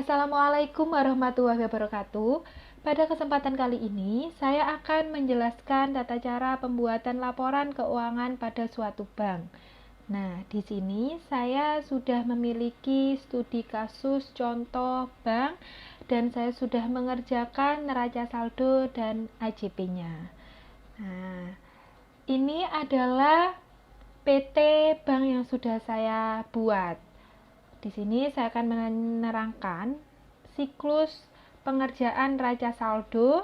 Assalamualaikum warahmatullahi wabarakatuh. Pada kesempatan kali ini, saya akan menjelaskan tata cara pembuatan laporan keuangan pada suatu bank. Nah, di sini saya sudah memiliki studi kasus contoh bank dan saya sudah mengerjakan neraca saldo dan AJP-nya. Nah, ini adalah PT bank yang sudah saya buat. Di sini saya akan menerangkan siklus pengerjaan neraca saldo,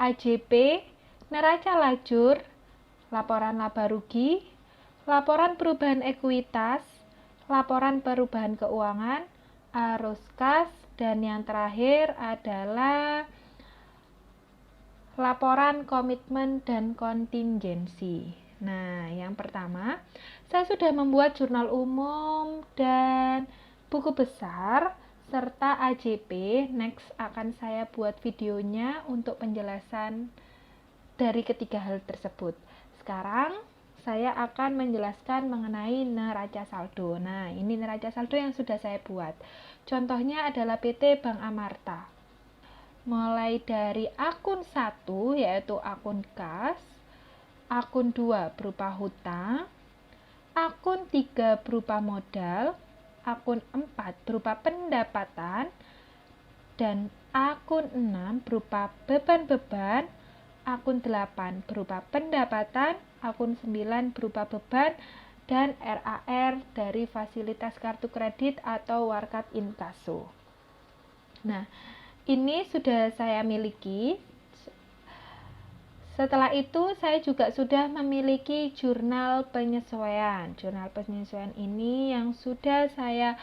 AJP, neraca lajur, laporan laba rugi, laporan perubahan ekuitas, laporan perubahan keuangan, arus kas, dan yang terakhir adalah laporan komitmen dan kontingensi. Nah, yang pertama, saya sudah membuat jurnal umum dan buku besar serta AJP. Next akan saya buat videonya untuk penjelasan dari ketiga hal tersebut. Sekarang saya akan menjelaskan mengenai neraca saldo. Nah, ini neraca saldo yang sudah saya buat. Contohnya adalah PT Bank Amarta. Mulai dari akun 1 yaitu akun kas, akun 2 berupa hutang, akun 3 berupa modal, akun 4 berupa pendapatan, dan akun 6 berupa beban-beban, akun 8 berupa pendapatan, akun 9 berupa beban, dan RAR dari fasilitas kartu kredit atau warkat inkaso. Nah, ini sudah saya miliki. Setelah itu saya juga sudah memiliki jurnal penyesuaian. Jurnal penyesuaian ini yang sudah saya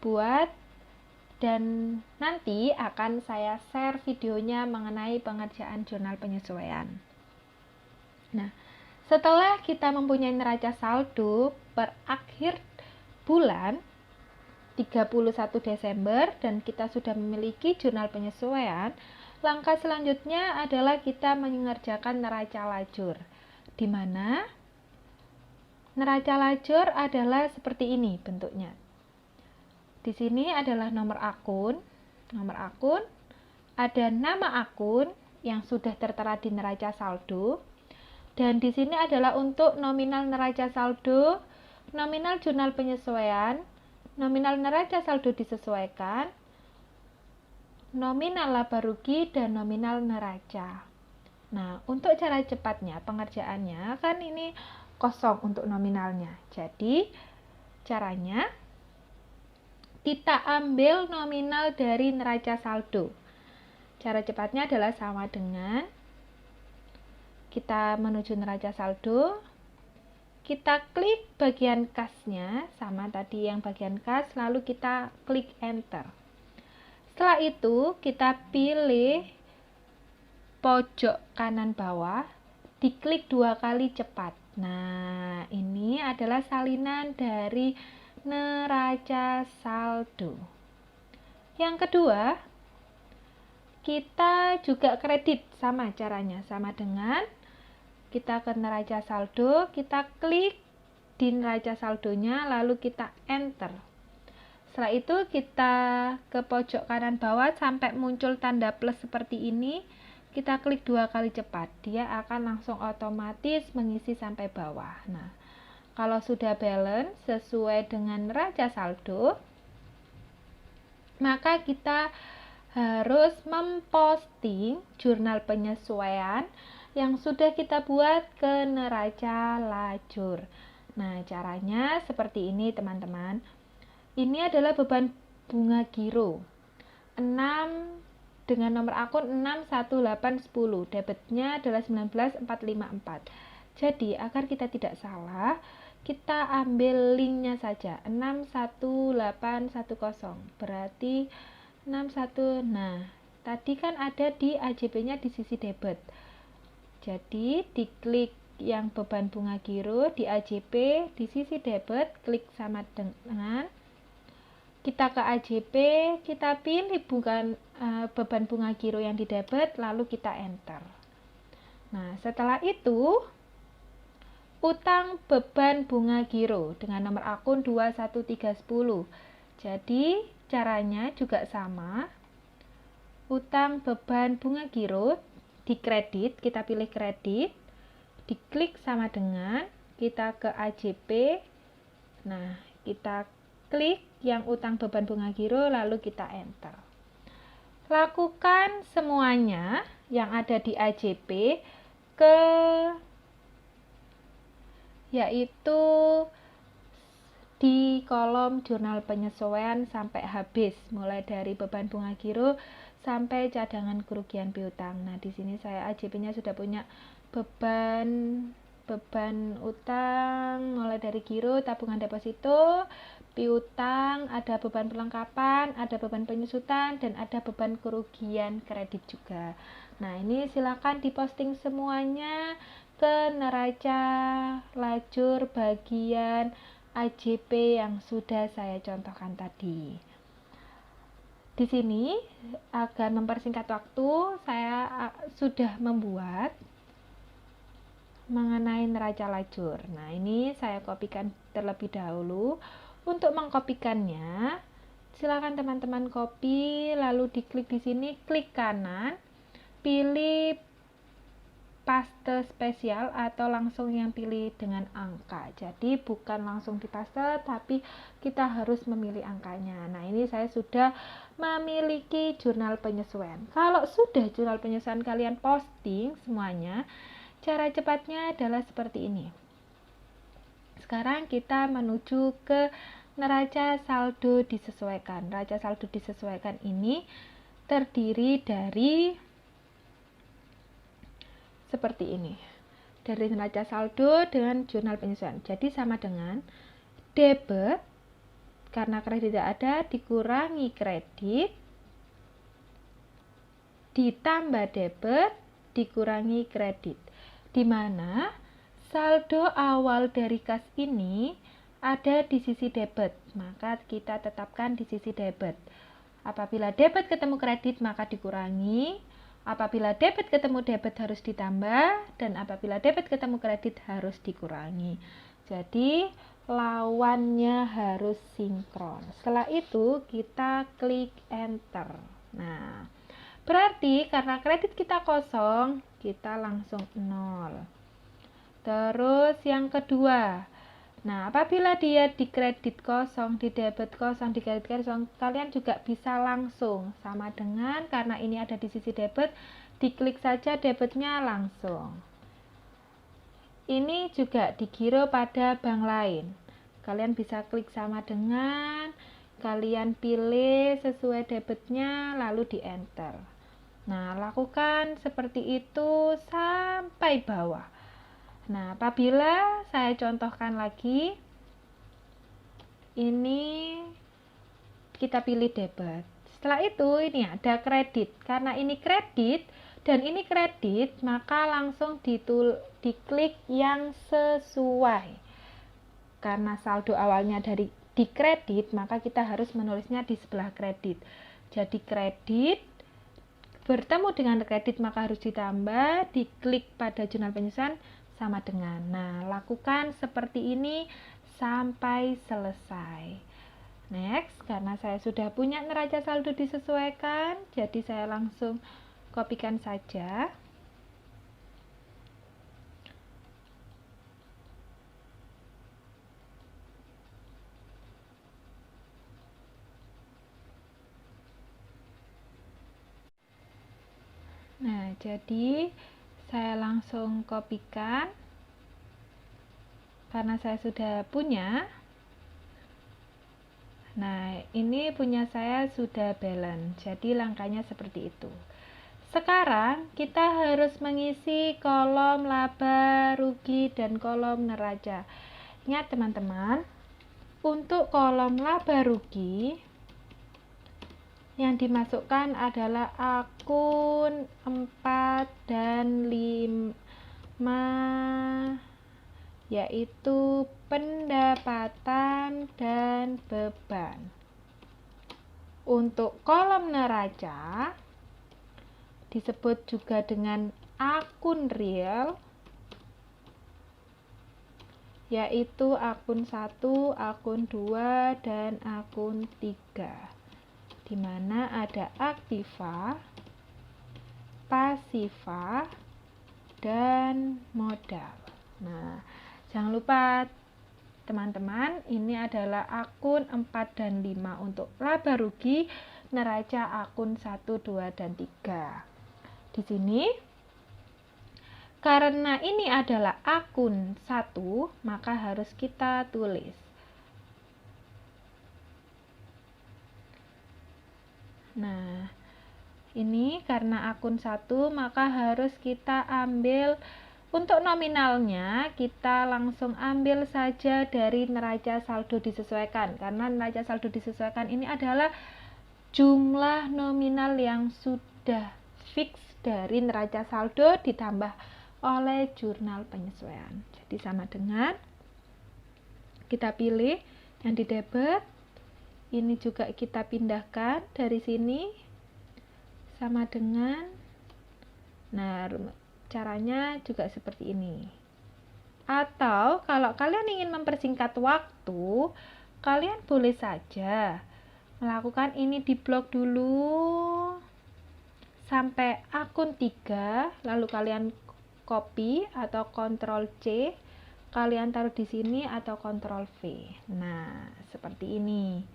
buat dan nanti akan saya share videonya mengenai pengerjaan jurnal penyesuaian. Nah, setelah kita mempunyai neraca saldo per akhir bulan 31 Desember dan kita sudah memiliki jurnal penyesuaian, langkah selanjutnya adalah kita mengerjakan neraca lajur, di mana neraca lajur adalah seperti ini bentuknya. Di sini adalah nomor akun, ada nama akun yang sudah tertera di neraca saldo, dan di sini adalah untuk nominal neraca saldo, nominal jurnal penyesuaian, nominal neraca saldo disesuaikan, nominal laba rugi, dan nominal neraca. Nah, untuk cara cepatnya pengerjaannya kan ini kosong untuk nominalnya. Jadi, caranya kita ambil nominal dari neraca saldo. Cara cepatnya adalah sama dengan kita menuju neraca saldo, kita klik bagian kasnya, sama tadi yang bagian kas, lalu kita klik enter. Setelah itu kita pilih pojok kanan bawah, diklik 2 kali cepat. Nah, ini adalah salinan dari neraca saldo. Yang kedua, kita juga kredit, sama caranya, sama dengan kita ke neraca saldo, kita klik di neraca saldonya, lalu kita enter. Setelah itu kita ke pojok kanan bawah sampai muncul tanda plus seperti ini, kita klik 2 kali cepat, dia akan langsung otomatis mengisi sampai bawah. Nah, kalau sudah balance sesuai dengan neraca saldo, maka kita harus memposting jurnal penyesuaian yang sudah kita buat ke neraca lajur. Nah, caranya seperti ini teman-teman. Ini adalah beban bunga giro 6 dengan nomor akun 61810, debitnya adalah 19454. Jadi agar kita tidak salah, kita ambil linknya saja 61810, berarti 61. Nah, tadi kan ada di AJP-nya di sisi debit. Jadi diklik yang beban bunga giro di AJP di sisi debit, klik sama dengan kita ke AJP, kita pilih beban bunga giro yang di debit, lalu kita enter. Nah, setelah itu utang beban bunga giro dengan nomor akun 21310. Jadi caranya juga sama. Utang beban bunga giro dikredit, kita pilih kredit, diklik sama dengan, kita ke AJP. Nah, kita klik yang utang beban bunga giro lalu kita enter. Lakukan semuanya yang ada di AJP yaitu di kolom jurnal penyesuaian sampai habis, mulai dari beban bunga giro sampai cadangan kerugian piutang. Nah, di sini saya AJP-nya sudah punya beban utang mulai dari giro, tabungan deposito, piutang, ada beban perlengkapan, ada beban penyusutan, dan ada beban kerugian kredit juga. Nah, ini silakan diposting semuanya ke neraca lajur bagian AJP yang sudah saya contohkan tadi. Di sini, agar mempersingkat waktu, saya sudah membuat mengenai neraca lajur. Nah, ini saya kopikan terlebih dahulu. Untuk mengkopikannya, silakan teman-teman copy, lalu diklik di sini, klik kanan, pilih paste spesial atau langsung yang pilih dengan angka. Jadi bukan langsung dipaste, tapi kita harus memilih angkanya. Nah, ini saya sudah memiliki jurnal penyesuaian. Kalau sudah jurnal penyesuaian kalian posting semuanya, cara cepatnya adalah seperti ini. Sekarang kita menuju ke neraca saldo disesuaikan. Neraca saldo disesuaikan ini terdiri dari seperti ini, dari neraca saldo dengan jurnal penyesuaian. Jadi sama dengan debit, karena kredit tidak ada, dikurangi kredit, ditambah debit, dikurangi kredit, di mana saldo awal dari kas ini ada di sisi debit, maka kita tetapkan di sisi debit. Apabila debit ketemu kredit maka dikurangi, apabila debit ketemu debit harus ditambah, dan apabila debit ketemu kredit harus dikurangi. Jadi lawannya harus sinkron. Setelah itu kita klik enter. Nah, berarti karena kredit kita kosong, kita langsung 0. Terus yang kedua, nah apabila dia di kredit kosong, di debit kosong, di kredit kosong, kalian juga bisa langsung sama dengan, karena ini ada di sisi debit, diklik saja debitnya langsung. Ini juga digiro pada bank lain. Kalian bisa klik sama dengan, kalian pilih sesuai debitnya lalu di enter. Nah, lakukan seperti itu sampai bawah. Nah, apabila saya contohkan lagi, ini kita pilih debit. Setelah itu ini ada kredit. Karena ini kredit dan ini kredit, maka langsung diklik yang sesuai. Karena saldo awalnya dari di kredit, maka kita harus menulisnya di sebelah kredit. Jadi kredit bertemu dengan kredit maka harus ditambah, diklik pada jurnal penyesuaian sama dengan. Nah, lakukan seperti ini sampai selesai. Next, karena saya sudah punya neraca saldo disesuaikan, jadi saya langsung kopikan saja. Nah, jadi saya langsung kopikan karena saya sudah punya. Nah, ini punya saya sudah balance. Jadi langkahnya seperti itu. Sekarang kita harus mengisi kolom laba, rugi, dan kolom neraca. Ingat teman-teman, untuk kolom laba rugi yang dimasukkan adalah akun 4 dan 5, yaitu pendapatan dan beban. Untuk kolom neraca disebut juga dengan akun real, yaitu akun 1, akun 2, dan akun 3. di mana ada aktiva, pasiva, dan modal. Nah, jangan lupa teman-teman, ini adalah akun 4 dan 5 untuk laba rugi neraca akun 1, 2, dan 3. Di sini, karena ini adalah akun 1, maka harus kita tulis. Nah, ini karena akun 1, maka harus kita ambil untuk nominalnya, kita langsung ambil saja dari neraca saldo disesuaikan. Karena neraca saldo disesuaikan ini adalah jumlah nominal yang sudah fix dari neraca saldo ditambah oleh jurnal penyesuaian. Jadi sama dengan kita pilih yang di debit. Ini juga kita pindahkan dari sini sama dengan, nah caranya juga seperti ini. Atau kalau kalian ingin mempersingkat waktu, kalian boleh saja melakukan ini di blok dulu sampai akun 3, lalu kalian copy atau Ctrl C, kalian taruh di sini atau Ctrl V. Nah, seperti ini.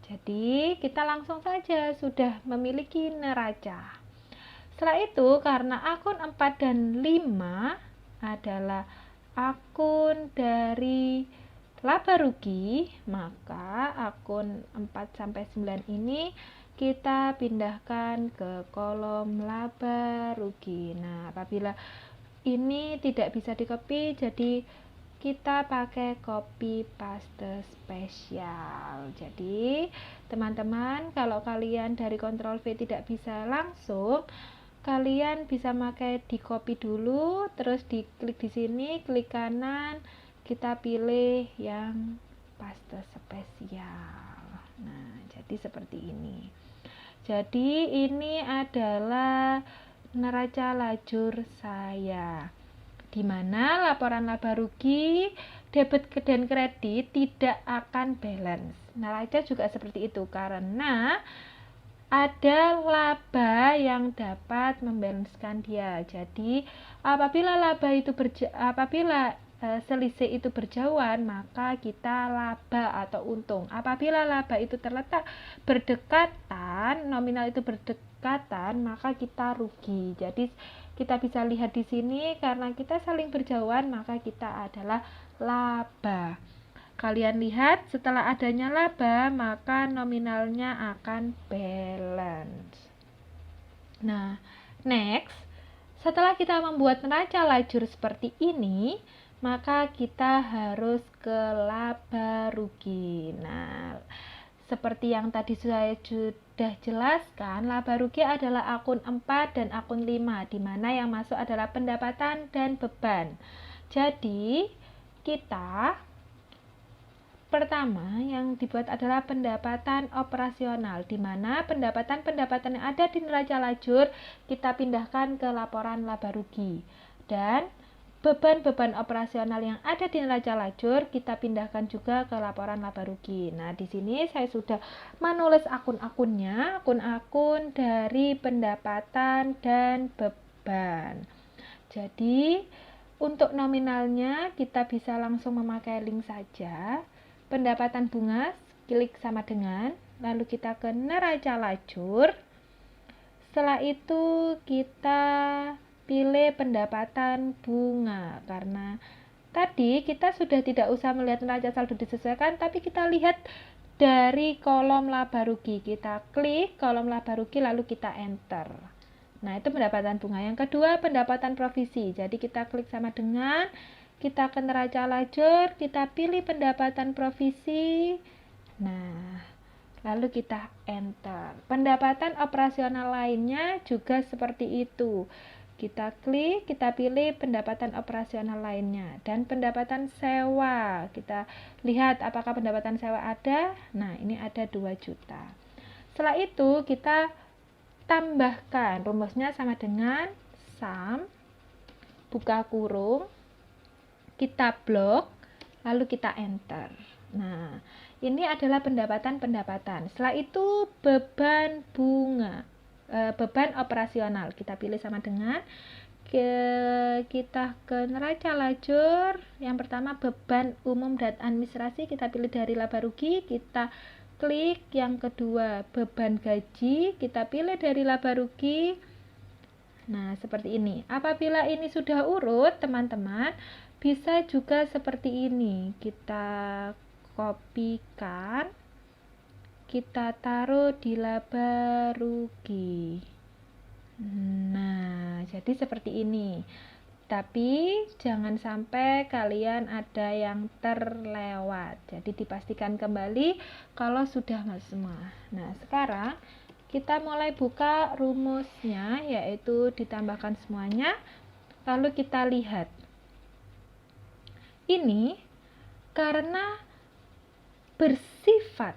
Jadi, kita langsung saja sudah memiliki neraca. Setelah itu, karena akun 4 dan 5 adalah akun dari laba rugi, maka akun 4 sampai 9 ini kita pindahkan ke kolom laba rugi. Nah, apabila ini tidak bisa di-copy, jadi kita pakai copy paste spesial. Jadi, teman-teman, kalau kalian dari Ctrl V tidak bisa langsung, kalian bisa pakai di copy dulu, terus diklik di sini, klik kanan, kita pilih yang paste spesial. Nah, jadi seperti ini. Jadi, ini adalah neraca lajur saya, di mana laporan laba rugi, debit dan kredit tidak akan balance. Neraca juga seperti itu karena ada laba yang dapat membalanskan dia. Jadi apabila selisih itu berjauhan, maka kita laba atau untung. Apabila laba itu terletak berdekatan, nominal itu berdekatan, maka kita rugi. Jadi kita bisa lihat di sini, karena kita saling berjauhan, maka kita adalah laba. Kalian lihat, setelah adanya laba, maka nominalnya akan balance. Nah, next, setelah kita membuat neraca lajur seperti ini, maka kita harus ke laba rugi. Nah, seperti yang tadi saya sudah jelaskan, laba rugi adalah akun 4 dan akun 5, di mana yang masuk adalah pendapatan dan beban. Jadi, kita pertama yang dibuat adalah pendapatan operasional, di mana pendapatan-pendapatan yang ada di neraca lajur kita pindahkan ke laporan laba rugi. Dan beban-beban operasional yang ada di neraca lajur kita pindahkan juga ke laporan laba rugi. Nah, di sini saya sudah menulis akun-akunnya, akun-akun dari pendapatan dan beban. Jadi, untuk nominalnya kita bisa langsung memakai link saja. Pendapatan bunga, klik sama dengan, lalu kita ke neraca lajur. Setelah itu kita pilih pendapatan bunga, karena tadi kita sudah tidak usah melihat neraca saldo disesuaikan, tapi kita lihat dari kolom laba rugi. Kita klik kolom laba rugi lalu kita enter. Nah, itu pendapatan bunga. Yang kedua, pendapatan provisi. Jadi kita klik sama dengan, kita ke neraca lajur, kita pilih pendapatan provisi. Nah, lalu kita enter. Pendapatan operasional lainnya juga seperti itu. Kita klik, kita pilih pendapatan operasional lainnya. Dan pendapatan sewa, kita lihat apakah pendapatan sewa ada. Nah, ini ada 2 juta. Setelah itu kita tambahkan, rumusnya sama dengan sum, buka kurung, kita blok, lalu kita enter. Nah, Ini adalah pendapatan. Setelah itu beban bunga, beban operasional. Kita pilih sama dengan kita ke neraca lajur. Yang pertama beban umum dan administrasi, kita pilih dari laba rugi, kita klik. Yang kedua beban gaji, kita pilih dari laba rugi. Nah, seperti ini. Apabila ini sudah urut, teman-teman, bisa juga seperti ini. Kita kopikan, kita taruh di laba rugi. Nah, jadi seperti ini. Tapi jangan sampai kalian ada yang terlewat. Jadi dipastikan kembali kalau sudah masuk semua. Nah, sekarang kita mulai buka rumusnya, yaitu ditambahkan semuanya. Lalu kita lihat. Ini karena bersifat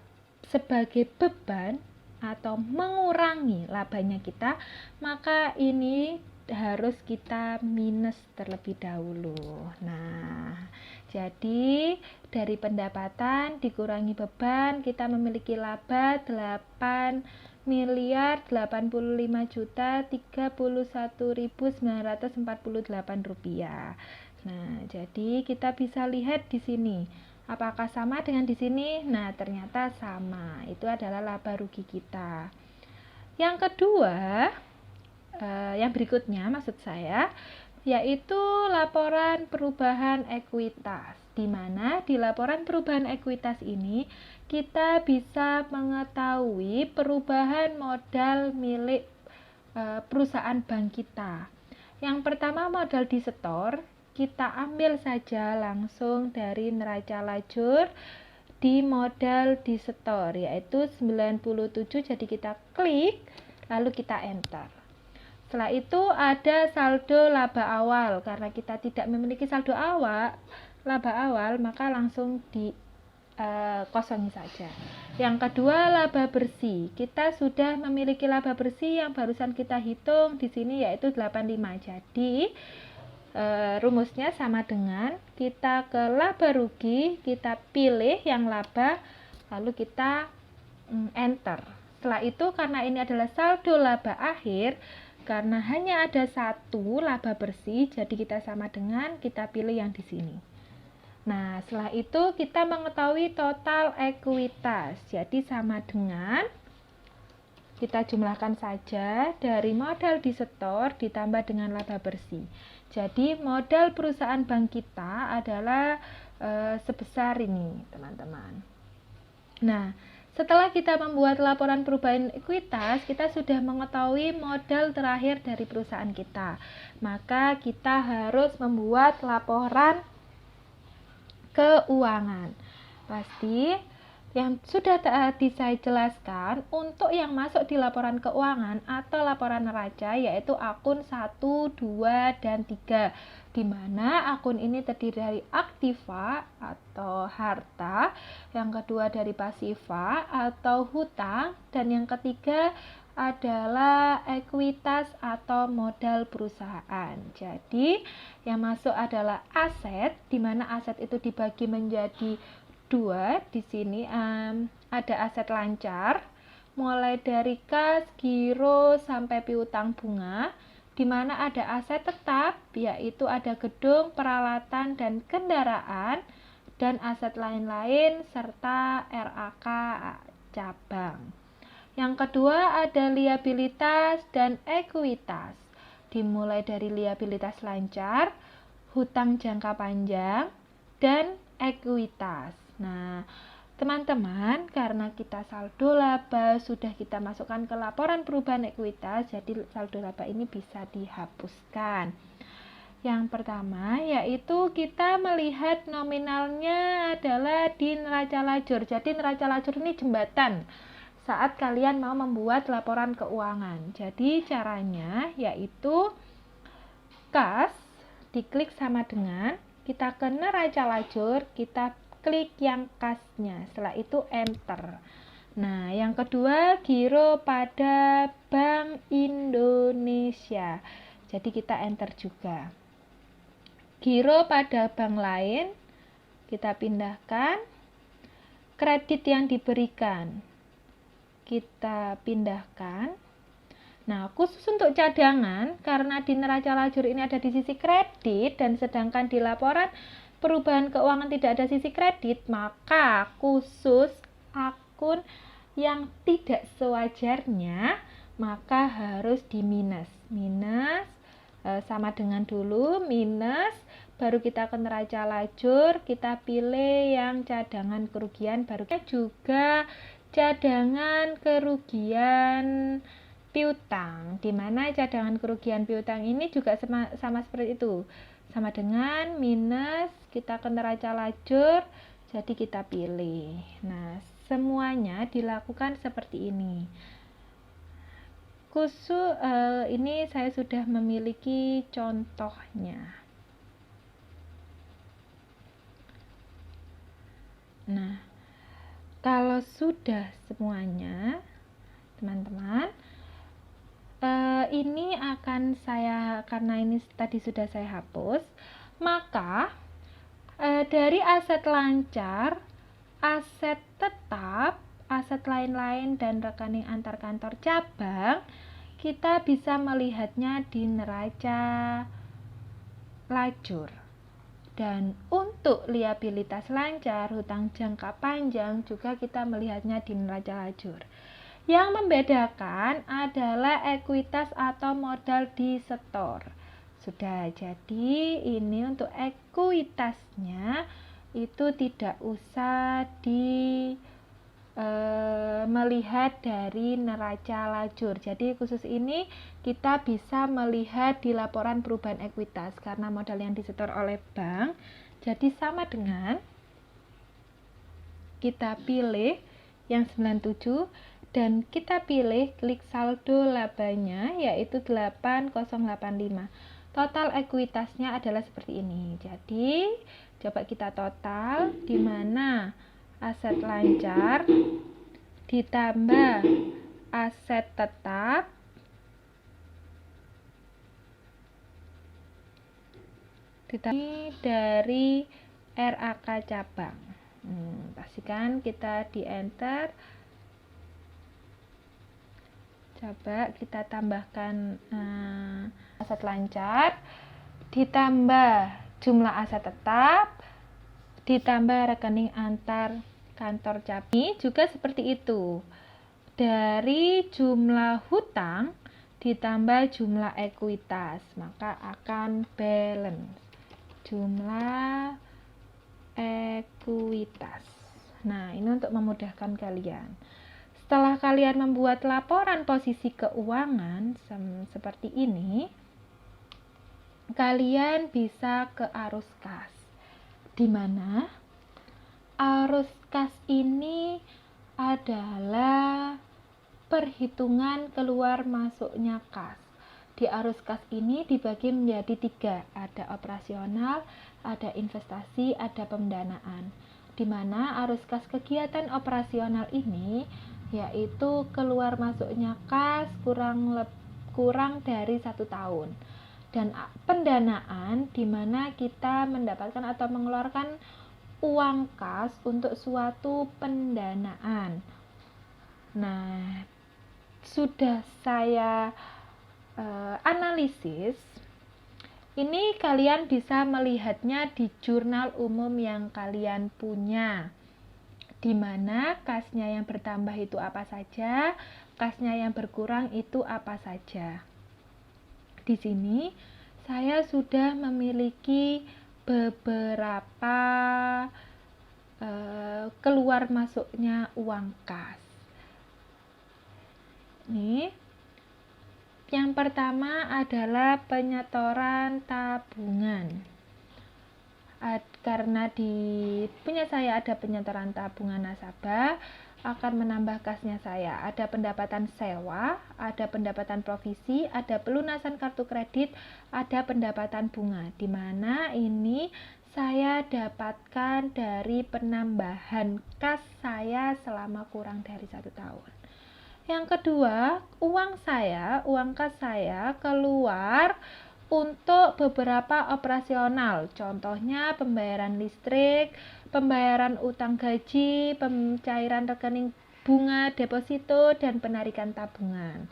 sebagai beban atau mengurangi labanya kita, maka ini harus kita minus terlebih dahulu. Nah, jadi dari pendapatan dikurangi beban, kita memiliki laba 8.085.031.948 rupiah. Nah, jadi kita bisa lihat di sini. Apakah sama dengan di sini? Nah, ternyata sama. Itu adalah laba rugi kita. Yang kedua, yang berikutnya maksud saya, yaitu laporan perubahan ekuitas. Di mana di laporan perubahan ekuitas ini kita bisa mengetahui perubahan modal milik perusahaan bank kita. Yang pertama modal disetor, kita ambil saja langsung dari neraca lajur di modal disetor, yaitu 97, jadi kita klik lalu kita enter. Setelah itu ada saldo laba awal, karena kita tidak memiliki saldo laba awal, maka langsung di kosongi saja. Yang kedua laba bersih, kita sudah memiliki laba bersih yang barusan kita hitung di sini, yaitu 85. Jadi rumusnya sama dengan kita ke laba rugi, kita pilih yang laba, lalu kita enter. Setelah itu karena ini adalah saldo laba akhir, karena hanya ada satu laba bersih, jadi kita sama dengan kita pilih yang di sini. Nah, setelah itu kita mengetahui total ekuitas, jadi sama dengan kita jumlahkan saja dari modal disetor ditambah dengan laba bersih. Jadi modal perusahaan bank kita adalah sebesar ini, teman-teman. Nah, setelah kita membuat laporan perubahan ekuitas, kita sudah mengetahui modal terakhir dari perusahaan kita. Maka kita harus membuat laporan keuangan. Pasti yang sudah tadi saya jelaskan, untuk yang masuk di laporan keuangan atau laporan neraca, yaitu akun 1, 2, dan 3, di mana akun ini terdiri dari aktiva atau harta, yang kedua dari pasiva atau hutang, dan yang ketiga adalah ekuitas atau modal perusahaan. Jadi yang masuk adalah aset, di mana aset itu dibagi menjadi dua. Di sini ada aset lancar, mulai dari kas, giro, sampai piutang bunga, di mana ada aset tetap, yaitu ada gedung, peralatan, dan kendaraan, dan aset lain-lain, serta RAK cabang. Yang kedua ada liabilitas dan ekuitas, dimulai dari liabilitas lancar, hutang jangka panjang, dan ekuitas. Nah, teman-teman, karena kita saldo laba sudah kita masukkan ke laporan perubahan ekuitas, jadi saldo laba ini bisa dihapuskan. Yang pertama yaitu kita melihat nominalnya adalah di neraca lajur. Jadi neraca lajur ini jembatan saat kalian mau membuat laporan keuangan. Jadi caranya yaitu kas, diklik sama dengan kita ke neraca lajur, kita klik yang kasnya, setelah itu enter. Nah, yang kedua giro pada Bank Indonesia, jadi kita enter juga. Giro pada bank lain kita pindahkan, kredit yang diberikan. Kita pindahkan. Nah, khusus untuk cadangan, karena di neraca lajur ini ada di sisi kredit, dan sedangkan di laporan perubahan keuangan tidak ada sisi kredit, maka khusus akun yang tidak sewajarnya, maka harus di minus. Minus sama dengan dulu, minus, baru kita ke neraca lajur, kita pilih yang cadangan kerugian, baru kita juga cadangan kerugian piutang, di mana cadangan kerugian piutang ini juga sama seperti itu, sama dengan minus, kita ke neraca lajur, jadi kita pilih. Nah, semuanya dilakukan seperti ini. Khusus ini saya sudah memiliki contohnya. Nah, kalau sudah semuanya, teman-teman, ini akan saya, karena ini tadi sudah saya hapus, maka dari aset lancar, aset tetap, aset lain-lain, dan rekening antar kantor cabang, kita bisa melihatnya di neraca lajur. Dan untuk liabilitas lancar, hutang jangka panjang, juga kita melihatnya di neraca lajur. Yang membedakan adalah ekuitas atau modal disetor. Sudah, jadi ini untuk ekuitasnya itu tidak usah melihat dari neraca lajur. Jadi khusus ini kita bisa melihat di laporan perubahan ekuitas karena modal yang disetor oleh bank. Jadi sama dengan kita pilih yang 97 dan kita pilih klik saldo labanya yaitu 8085. Total ekuitasnya adalah seperti ini. Jadi coba kita total, di mana aset lancar ditambah aset tetap dari RAK cabang. Pastikan kita di enter. Coba kita tambahkan aset lancar ditambah jumlah aset tetap ditambah rekening antar kantor cabang, juga seperti itu. Dari jumlah hutang ditambah jumlah ekuitas, maka akan balance. Jumlah ekuitas. Nah, ini untuk memudahkan kalian. Setelah kalian membuat laporan posisi keuangan seperti ini, kalian bisa ke arus kas. Di mana arus kas ini adalah perhitungan keluar masuknya kas. Di arus kas ini dibagi menjadi 3, ada operasional, ada investasi, ada pendanaan. Di mana arus kas kegiatan operasional ini yaitu keluar masuknya kas kurang dari 1 tahun. Dan pendanaan di mana kita mendapatkan atau mengeluarkan uang kas untuk suatu pendanaan. Nah, sudah saya analisis. Ini kalian bisa melihatnya di jurnal umum yang kalian punya, di mana kasnya yang bertambah itu apa saja, kasnya yang berkurang itu apa saja. Di sini saya sudah memiliki beberapa keluar masuknya uang kas. Ini yang pertama adalah penyetoran tabungan. Karena di punya saya ada penyetoran tabungan nasabah, akan menambah kasnya saya. Ada pendapatan sewa, ada pendapatan provisi, ada pelunasan kartu kredit, ada pendapatan bunga. Di mana ini saya dapatkan dari penambahan kas saya selama kurang dari 1 tahun. Yang kedua, uang kas saya keluar untuk beberapa operasional, contohnya pembayaran listrik, pembayaran utang gaji, pencairan rekening bunga deposito, dan penarikan tabungan.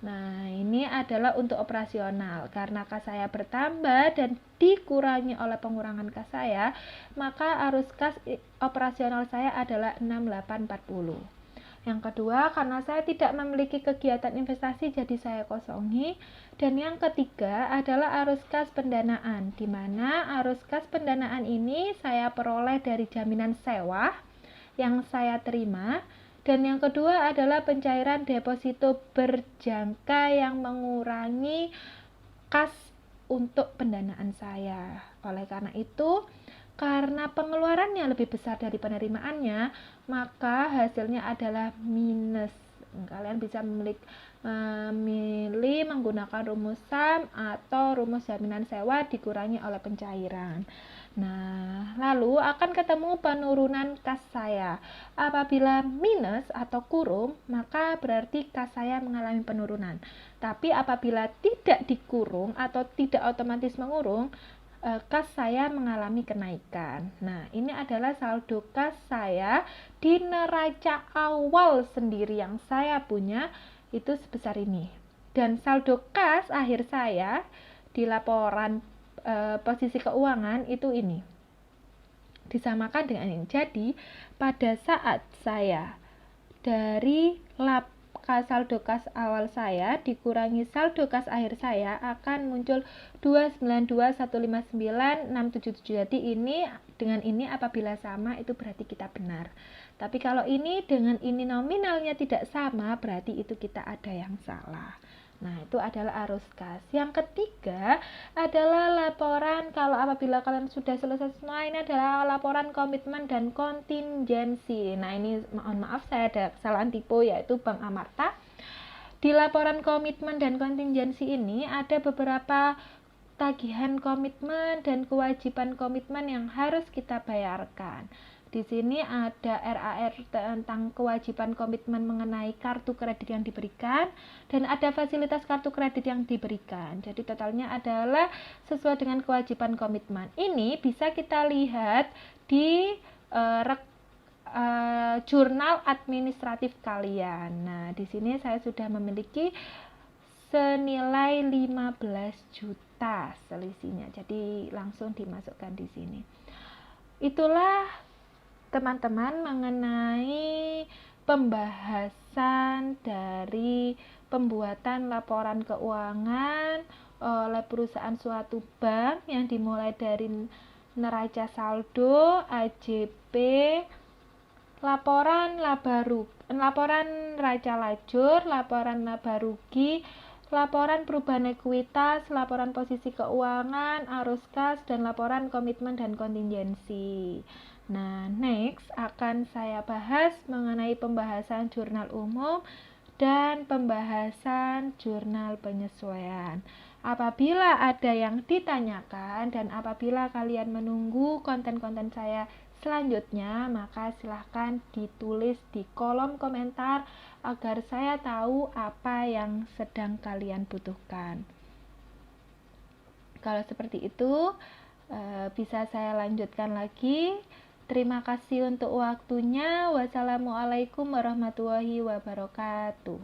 Nah, ini adalah untuk operasional. Karena kas saya bertambah dan dikurangi oleh pengurangan kas saya, maka arus kas operasional saya adalah 6840. Yang kedua, karena saya tidak memiliki kegiatan investasi, jadi saya kosongi. Dan yang ketiga adalah arus kas pendanaan, di mana arus kas pendanaan ini saya peroleh dari jaminan sewa yang saya terima. Dan yang kedua adalah pencairan deposito berjangka yang mengurangi kas untuk pendanaan saya. Oleh karena itu, karena pengeluarannya lebih besar dari penerimaannya, maka hasilnya adalah minus. Kalian bisa memilih menggunakan rumus SAM atau rumus jaminan sewa dikurangi oleh pencairan. Nah, lalu akan ketemu penurunan kas saya. Apabila minus atau kurung, maka berarti kas saya mengalami penurunan. Tapi apabila tidak dikurung atau tidak otomatis mengurung, kas saya mengalami kenaikan. Nah, ini adalah saldo kas saya di neraca awal sendiri yang saya punya itu sebesar ini. Dan saldo kas akhir saya di laporan posisi keuangan itu ini. Disamakan dengan ini. Jadi, pada saat saya dari saldo kas awal saya dikurangi saldo kas akhir saya akan muncul 292.159.677. Jadi ini dengan ini apabila sama itu berarti kita benar. Tapi kalau ini dengan ini nominalnya tidak sama, berarti itu kita ada yang salah. Nah, itu adalah arus kas. Yang ketiga adalah laporan, kalau apabila kalian sudah selesai semua, ini adalah laporan komitmen dan kontingensi. Nah, ini mohon maaf saya ada kesalahan tipe, yaitu Bank Amarta. Di laporan komitmen dan kontingensi ini ada beberapa tagihan komitmen dan kewajiban komitmen yang harus kita bayarkan. Di sini ada RAR tentang kewajiban komitmen mengenai kartu kredit yang diberikan dan ada fasilitas kartu kredit yang diberikan. Jadi totalnya adalah sesuai dengan kewajiban komitmen. Ini bisa kita lihat di jurnal administratif kalian. Nah, di sini saya sudah memiliki senilai 15 juta selisihnya. Jadi langsung dimasukkan di sini. Itulah teman-teman mengenai pembahasan dari pembuatan laporan keuangan oleh perusahaan suatu bank yang dimulai dari neraca saldo, AJP, laporan neraca lajur, laporan laba rugi, laporan perubahan ekuitas, laporan posisi keuangan, arus kas, dan laporan komitmen dan kontingensi. Nah, next akan saya bahas mengenai pembahasan jurnal umum dan pembahasan jurnal penyesuaian. Apabila ada yang ditanyakan dan apabila kalian menunggu konten-konten saya selanjutnya, maka silahkan ditulis di kolom komentar agar saya tahu apa yang sedang kalian butuhkan. Kalau seperti itu, bisa saya lanjutkan lagi. Terima kasih untuk waktunya. Wassalamualaikum warahmatullahi wabarakatuh.